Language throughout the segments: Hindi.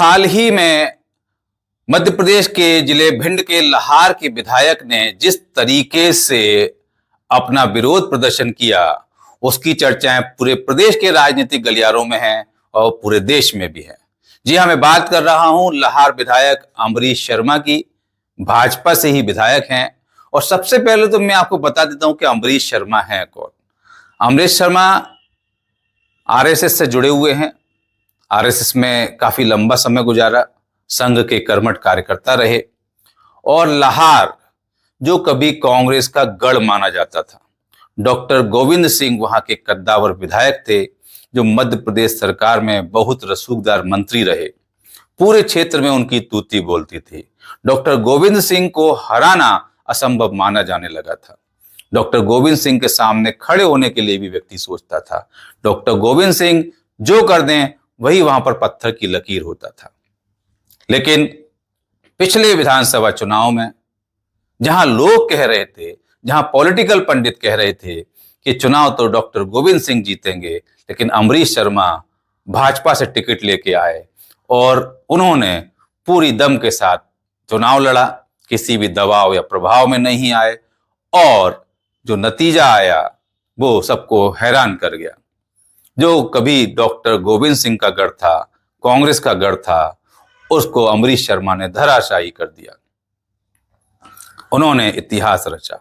हाल ही में मध्य प्रदेश के जिले भिंड के लाहार के विधायक ने जिस तरीके से अपना विरोध प्रदर्शन किया, उसकी चर्चाएं पूरे प्रदेश के राजनीतिक गलियारों में हैं और पूरे देश में भी है। जी हाँ, मैं बात कर रहा हूं लाहार विधायक अम्बरीश शर्मा की। भाजपा से ही विधायक हैं। और सबसे पहले तो मैं आपको बता देता हूं कि अम्बरीश शर्मा है कौन। अम्बरीश शर्मा आरएसएस से जुड़े हुए हैं। आरएसएस में काफी लंबा समय गुजारा, संघ के कर्मठ कार्यकर्ता रहे और लाहार जो कभी कांग्रेस का गढ़ माना जाता था, डॉक्टर गोविंद सिंह वहां के कद्दावर विधायक थे जो मध्य प्रदेश सरकार में बहुत रसूखदार मंत्री रहे। पूरे क्षेत्र में उनकी तूती बोलती थी। डॉक्टर गोविंद सिंह को हराना असंभव माना जाने लगा था। डॉक्टर गोविंद सिंह के सामने खड़े होने के लिए भी व्यक्ति सोचता था। डॉक्टर गोविंद सिंह जो कर दें वही वहां पर पत्थर की लकीर होता था। लेकिन पिछले विधानसभा चुनाव में जहां लोग कह रहे थे, जहां पॉलिटिकल पंडित कह रहे थे कि चुनाव तो डॉक्टर गोविंद सिंह जीतेंगे, लेकिन अम्बरीश शर्मा भाजपा से टिकट लेके आए और उन्होंने पूरी दम के साथ चुनाव लड़ा, किसी भी दबाव या प्रभाव में नहीं आए और जो नतीजा आया वो सबको हैरान कर गया। जो कभी डॉक्टर गोविंद सिंह का गढ़ था, कांग्रेस का गढ़ था, उसको अम्बरीश शर्मा ने धराशायी कर दिया। उन्होंने इतिहास रचा।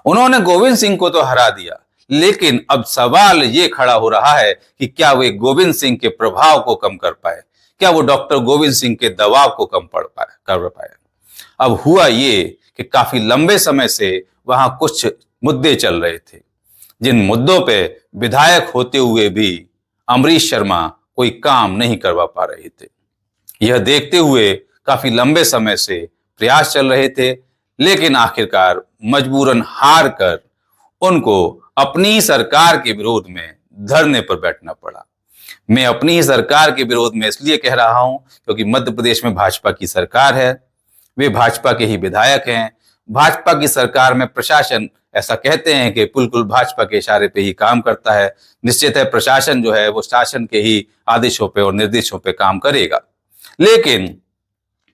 उन्होंने गोविंद सिंह को तो हरा दिया, लेकिन अब सवाल ये खड़ा हो रहा है कि क्या वे गोविंद सिंह के प्रभाव को कम कर पाए, क्या वो डॉक्टर गोविंद सिंह के दबाव को कम कर पाए। अब हुआ ये कि काफी लंबे समय से वहां कुछ मुद्दे चल रहे थे, जिन मुद्दों पे विधायक होते हुए भी अम्बरीश शर्मा कोई काम नहीं करवा पा रहे थे। यह देखते हुए काफी लंबे समय से प्रयास चल रहे थे, लेकिन आखिरकार मजबूरन हार कर उनको अपनी ही सरकार के विरोध में धरने पर बैठना पड़ा। मैं अपनी ही सरकार के विरोध में इसलिए कह रहा हूं क्योंकि मध्य प्रदेश में भाजपा की सरकार है, वे भाजपा के ही विधायक हैं। भाजपा की सरकार में प्रशासन, ऐसा कहते हैं कि बिल्कुल भाजपा के इशारे पे ही काम करता है। निश्चित है प्रशासन जो है वो शासन के ही आदेशों पे और निर्देशों पे काम करेगा। लेकिन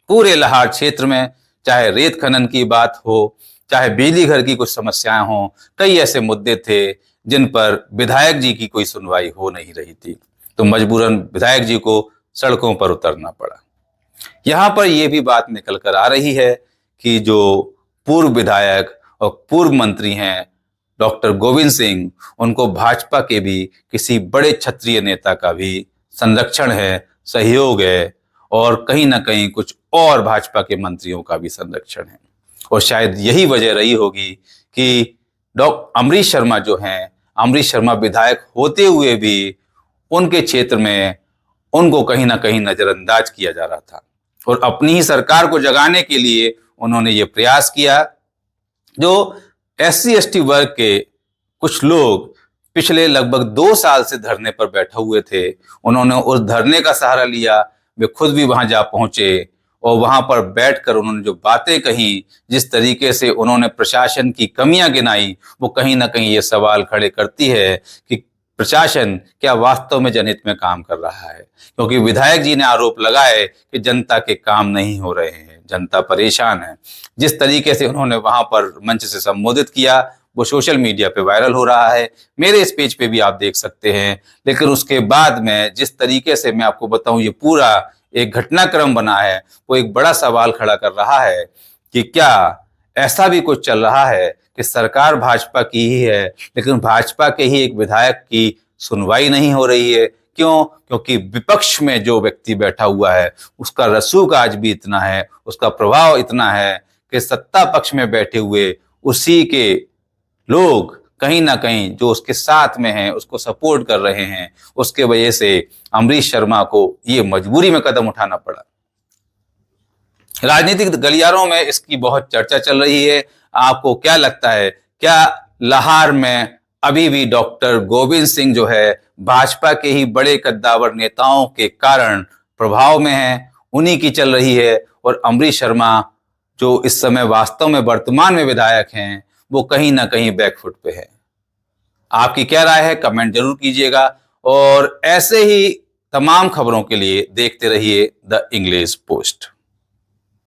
पूरे लाहार क्षेत्र में चाहे रेत खनन की बात हो, चाहे बिजली घर की कुछ समस्याएं हो, कई ऐसे मुद्दे थे जिन पर विधायक जी की कोई सुनवाई हो नहीं रही थी, तो मजबूरन विधायक जी को सड़कों पर उतरना पड़ा। यहां पर यह भी बात निकल कर आ रही है कि जो पूर्व विधायक और पूर्व मंत्री हैं डॉक्टर गोविंद सिंह, उनको भाजपा के भी किसी बड़े क्षत्रिय नेता का भी संरक्षण है, सहयोग है और कहीं ना कहीं कुछ और भाजपा के मंत्रियों का भी संरक्षण है। और शायद यही वजह रही होगी कि डॉक्टर अम्बरीश शर्मा जो हैं, अम्बरीश शर्मा विधायक होते हुए भी उनके क्षेत्र में उनको कहीं ना कहीं नजरअंदाज किया जा रहा था और अपनी ही सरकार को जगाने के लिए उन्होंने ये प्रयास किया। जो SC ST वर्ग के कुछ लोग पिछले लगभग 2 साल से धरने पर बैठे हुए थे, उन्होंने उस धरने का सहारा लिया। वे खुद भी वहां जा पहुंचे और वहां पर बैठकर उन्होंने जो बातें कही, जिस तरीके से उन्होंने प्रशासन की कमियां गिनाई, वो कहीं ना कहीं ये सवाल खड़े करती है कि प्रशासन क्या वास्तव में जनहित में काम कर रहा है। क्योंकि विधायक जी ने आरोप लगाए कि जनता के काम नहीं हो रहे हैं, जनता परेशान है। जिस तरीके से उन्होंने वहां पर मंच से संबोधित किया वो सोशल मीडिया पे वायरल हो रहा है, मेरे इस पेज पे भी आप देख सकते हैं। लेकिन उसके बाद में जिस तरीके से मैं आपको बताऊं ये पूरा एक घटनाक्रम बना है, वो एक बड़ा सवाल खड़ा कर रहा है कि क्या ऐसा भी कुछ चल रहा है कि सरकार भाजपा की ही है, लेकिन भाजपा के ही एक विधायक की सुनवाई नहीं हो रही है। क्यों? क्योंकि विपक्ष में जो व्यक्ति बैठा हुआ है उसका रसूख आज भी इतना है, उसका प्रभाव इतना है कि सत्ता पक्ष में बैठे हुए उसी के लोग कहीं ना कहीं जो उसके साथ में हैं उसको सपोर्ट कर रहे हैं। उसके वजह से अम्बरीश शर्मा को ये मजबूरी में कदम उठाना पड़ा। राजनीतिक गलियारों में इसकी बहुत चर्चा चल रही है। आपको क्या लगता है, क्या लाहार में अभी भी डॉक्टर गोविंद सिंह जो है भाजपा के ही बड़े कद्दावर नेताओं के कारण प्रभाव में है, उन्हीं की चल रही है, और अम्बरीश शर्मा जो इस समय वास्तव में वर्तमान में विधायक हैं वो कहीं ना कहीं बैकफुट पे है? आपकी क्या राय है, कमेंट जरूर कीजिएगा। और ऐसे ही तमाम खबरों के लिए देखते रहिए द इंग्लिश पोस्ट।